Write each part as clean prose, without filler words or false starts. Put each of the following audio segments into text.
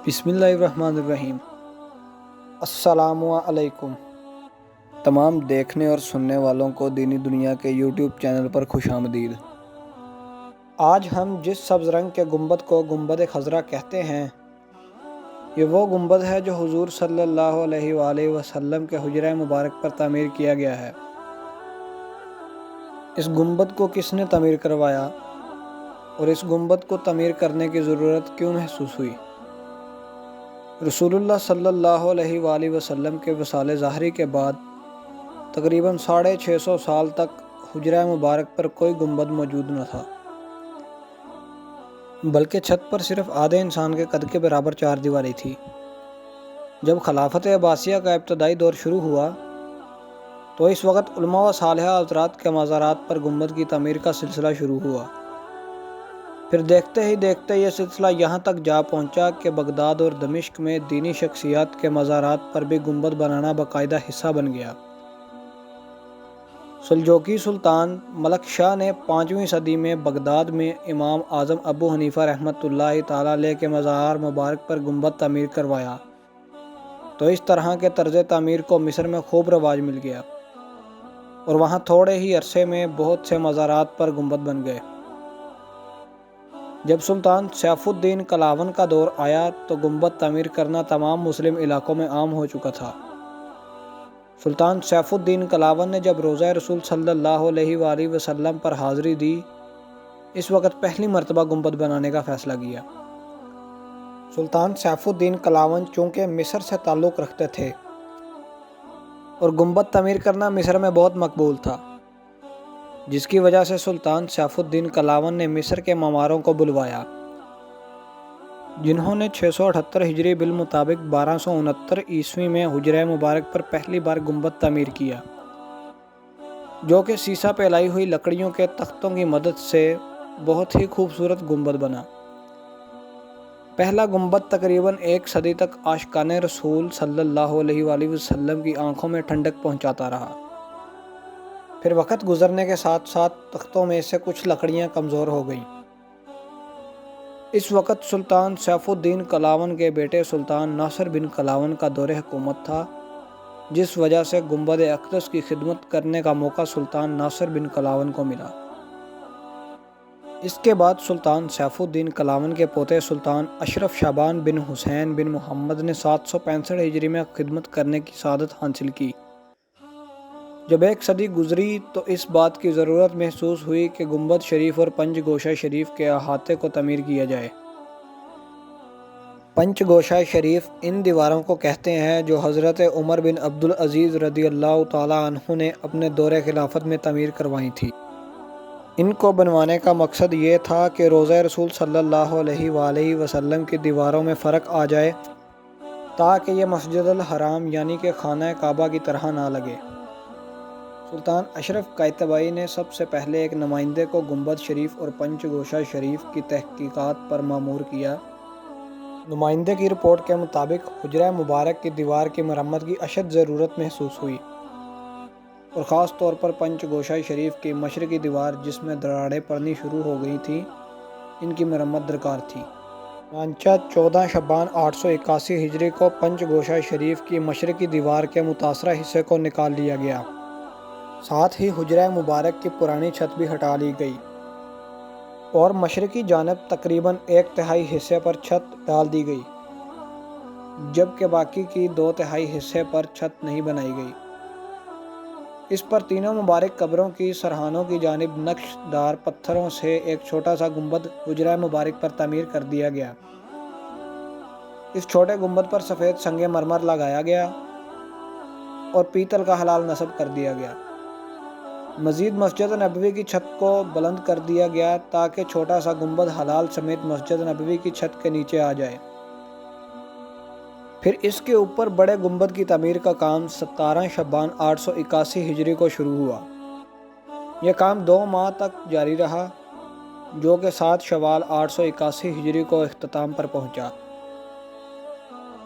بسم اللہ الرحمن الرحیم۔ السلام علیکم تمام دیکھنے اور سننے والوں کو دینی دنیا کے یوٹیوب چینل پر خوش آمدید۔ آج ہم جس سبز رنگ کے گنبد کو گنبد خضرا کہتے ہیں، یہ وہ گنبد ہے جو حضور صلی اللہ علیہ وآلہ وسلم کے حجرہ مبارک پر تعمیر کیا گیا ہے۔ اس گنبد کو کس نے تعمیر کروایا اور اس گنبد کو تعمیر کرنے کی ضرورت کیوں محسوس ہوئی؟ رسول اللہ صلی اللہ علیہ وآلہ وسلم کے وصال ظاہری کے بعد تقریباً 650 سال تک حجرہ مبارک پر کوئی گنبد موجود نہ تھا، بلکہ چھت پر صرف آدھے انسان کے قد کے برابر چار دیواری تھی۔ جب خلافت عباسیہ کا ابتدائی دور شروع ہوا تو اس وقت علماء و صالحہ حضرات کے مزارات پر گنبد کی تعمیر کا سلسلہ شروع ہوا۔ پھر دیکھتے ہی دیکھتے یہ سلسلہ یہاں تک جا پہنچا کہ بغداد اور دمشق میں دینی شخصیات کے مزارات پر بھی گنبد بنانا باقاعدہ حصہ بن گیا۔ سلجوقی سلطان ملک شاہ نے 5ویں صدی میں بغداد میں امام اعظم ابو حنیفہ رحمۃ اللہ تعالی علیہ کے مزار مبارک پر گنبد تعمیر کروایا تو اس طرح کے طرز تعمیر کو مصر میں خوب رواج مل گیا اور وہاں تھوڑے ہی عرصے میں بہت سے مزارات پر گنبد بن گئے۔ جب سلطان سیف الدین کلاون کا دور آیا تو گنبد تعمیر کرنا تمام مسلم علاقوں میں عام ہو چکا تھا۔ سلطان سیف الدین کلاون نے جب روضہ رسول صلی اللہ علیہ وآلہ وسلم پر حاضری دی، اس وقت پہلی مرتبہ گنبد بنانے کا فیصلہ کیا۔ سلطان سیف الدین کلاون چونکہ مصر سے تعلق رکھتے تھے اور گنبد تعمیر کرنا مصر میں بہت مقبول تھا، جس کی وجہ سے سلطان سیف الدین کلاون نے مصر کے معماروں کو بلوایا، جنہوں نے 678 ہجری بالمطابق 1269 عیسوی میں حجرہ مبارک پر پہلی بار گنبد تعمیر کیا، جو کہ سیسہ پھیلائی ہوئی لکڑیوں کے تختوں کی مدد سے بہت ہی خوبصورت گنبد بنا۔ پہلا گنبد تقریباً 1 صدی تک عاشقان رسول صلی اللہ علیہ وآلہ وسلم کی آنکھوں میں ٹھنڈک پہنچاتا رہا۔ پھر وقت گزرنے کے ساتھ ساتھ تختوں میں سے کچھ لکڑیاں کمزور ہو گئیں۔ اس وقت سلطان سیف الدین کلاون کے بیٹے سلطان ناصر بن کلاون کا دور حکومت تھا، جس وجہ سے گنبد اقدس کی خدمت کرنے کا موقع سلطان ناصر بن کلاون کو ملا۔ اس کے بعد سلطان سیف الدین کلاون کے پوتے سلطان اشرف شعبان بن حسین بن محمد نے 765 ہجری میں خدمت کرنے کی سعادت حاصل کی۔ جب 1 صدی گزری تو اس بات کی ضرورت محسوس ہوئی کہ گنبد شریف اور پنج گوشہ شریف کے احاطے کو تعمیر کیا جائے۔ پنج گوشہ شریف ان دیواروں کو کہتے ہیں جو حضرت عمر بن عبدالعزیز رضی اللہ تعالی عنہ نے اپنے دور خلافت میں تعمیر کروائی تھی۔ ان کو بنوانے کا مقصد یہ تھا کہ روضہ رسول صلی اللہ علیہ وآلہ وسلم کی دیواروں میں فرق آ جائے تاکہ یہ مسجد الحرام یعنی کہ خانہ کعبہ کی طرح نہ لگے۔ سلطان اشرف قائتبائی نے سب سے پہلے ایک نمائندے کو گنبد شریف اور پنج گوشہ شریف کی تحقیقات پر مامور کیا۔ نمائندے کی رپورٹ کے مطابق حجرہ مبارک کی دیوار کی مرمت کی اشد ضرورت محسوس ہوئی اور خاص طور پر پنج گوشہ شریف کی مشرقی دیوار جس میں دراڑیں پڑنی شروع ہو گئی تھیں، ان کی مرمت درکار تھی۔ چنانچہ 14 شعبان 881 ہجری کو پنج گوشہ شریف کی مشرقی دیوار کے متاثرہ حصے کو نکال لیا گیا، ساتھ ہی حجرہ مبارک کی پرانی چھت بھی ہٹا لی گئی اور مشرقی جانب تقریباً 1/3 حصے پر چھت ڈال دی گئی، جبکہ باقی کی 2/3 حصے پر چھت نہیں بنائی گئی۔ اس پر تینوں مبارک قبروں کی سرحانوں کی جانب نقش دار پتھروں سے ایک چھوٹا سا گنبد حجرہ مبارک پر تعمیر کر دیا گیا۔ اس چھوٹے گنبد پر سفید سنگ مرمر لگایا گیا اور پیتل کا حلال نصب کر دیا گیا۔ مزید مسجد نبوی کی چھت کو بلند کر دیا گیا تاکہ چھوٹا سا گنبد حلال سمیت مسجد نبوی کی چھت کے نیچے آ جائے۔ پھر اس کے اوپر بڑے گنبد کی تعمیر کا کام 17 شعبان 881 ہجری کو شروع ہوا۔ یہ کام 2 ماہ تک جاری رہا، جو کہ 7 شوال 881 ہجری کو اختتام پر پہنچا۔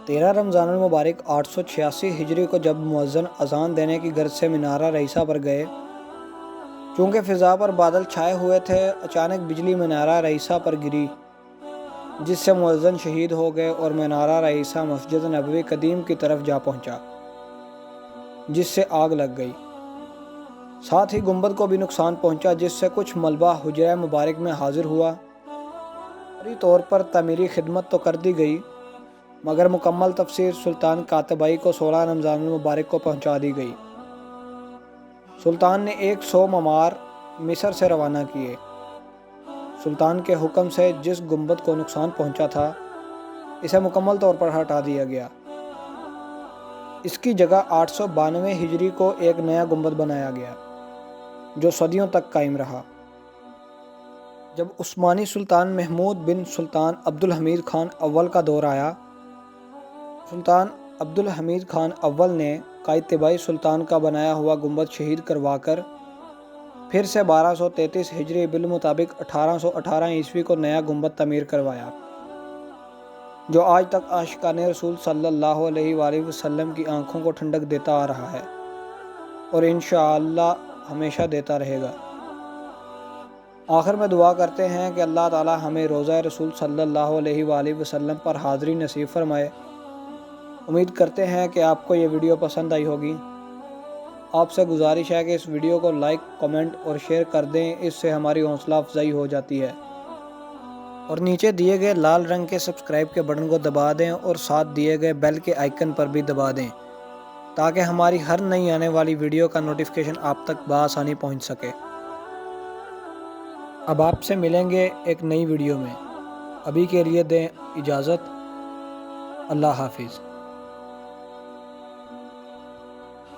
13 رمضان المبارک 886 ہجری کو جب مؤذن اذان دینے کی غرض سے منارہ رئیسہ پر گئے، چونکہ فضا پر بادل چھائے ہوئے تھے، اچانک بجلی منارہ رئیسہ پر گری جس سے مؤذن شہید ہو گئے اور مینارہ رئیسہ مسجد نبوی قدیم کی طرف جا پہنچا، جس سے آگ لگ گئی۔ ساتھ ہی گنبد کو بھی نقصان پہنچا، جس سے کچھ ملبہ حجرہ مبارک میں حاضر ہوا۔ فوری طور پر تعمیری خدمت تو کر دی گئی، مگر مکمل تفسیر سلطان قاتبائی کو 16 رمضان المبارک کو پہنچا دی گئی۔ سلطان نے 100 معمار مصر سے روانہ کیے۔ سلطان کے حکم سے جس گنبد کو نقصان پہنچا تھا، اسے مکمل طور پر ہٹا دیا گیا۔ اس کی جگہ 892 ہجری کو ایک نیا گنبد بنایا گیا، جو صدیوں تک قائم رہا۔ جب عثمانی سلطان محمود بن سلطان عبد الحمید خان اول کا دور آیا، سلطان عبد الحمید خان اول نے قائتبائی سلطان کا بنایا ہوا گنبد شہید کروا کر پھر سے 1233 ہجری بالمطابق 1818 عیسوی کو نیا گنبد تعمیر کروایا، جو آج تک عاشقان رسول صلی اللہ علیہ وآلہ وسلم کی آنکھوں کو ٹھنڈک دیتا آ رہا ہے اور انشاءاللہ ہمیشہ دیتا رہے گا۔ آخر میں دعا کرتے ہیں کہ اللہ تعالی ہمیں روضہ رسول صلی اللہ علیہ وآلہ وسلم پر حاضری نصیب فرمائے۔ امید کرتے ہیں کہ آپ کو یہ ویڈیو پسند آئی ہوگی۔ آپ سے گزارش ہے کہ اس ویڈیو کو لائک، کمنٹ اور شیئر کر دیں، اس سے ہماری حوصلہ افزائی ہو جاتی ہے۔ اور نیچے دیے گئے لال رنگ کے سبسکرائب کے بٹن کو دبا دیں اور ساتھ دیے گئے بیل کے آئیکن پر بھی دبا دیں، تاکہ ہماری ہر نئی آنے والی ویڈیو کا نوٹیفیکیشن آپ تک بآسانی پہنچ سکے۔ اب آپ سے ملیں گے ایک نئی ویڈیو میں، ابھی کے لیے دیں اجازت۔ اللہ حافظ۔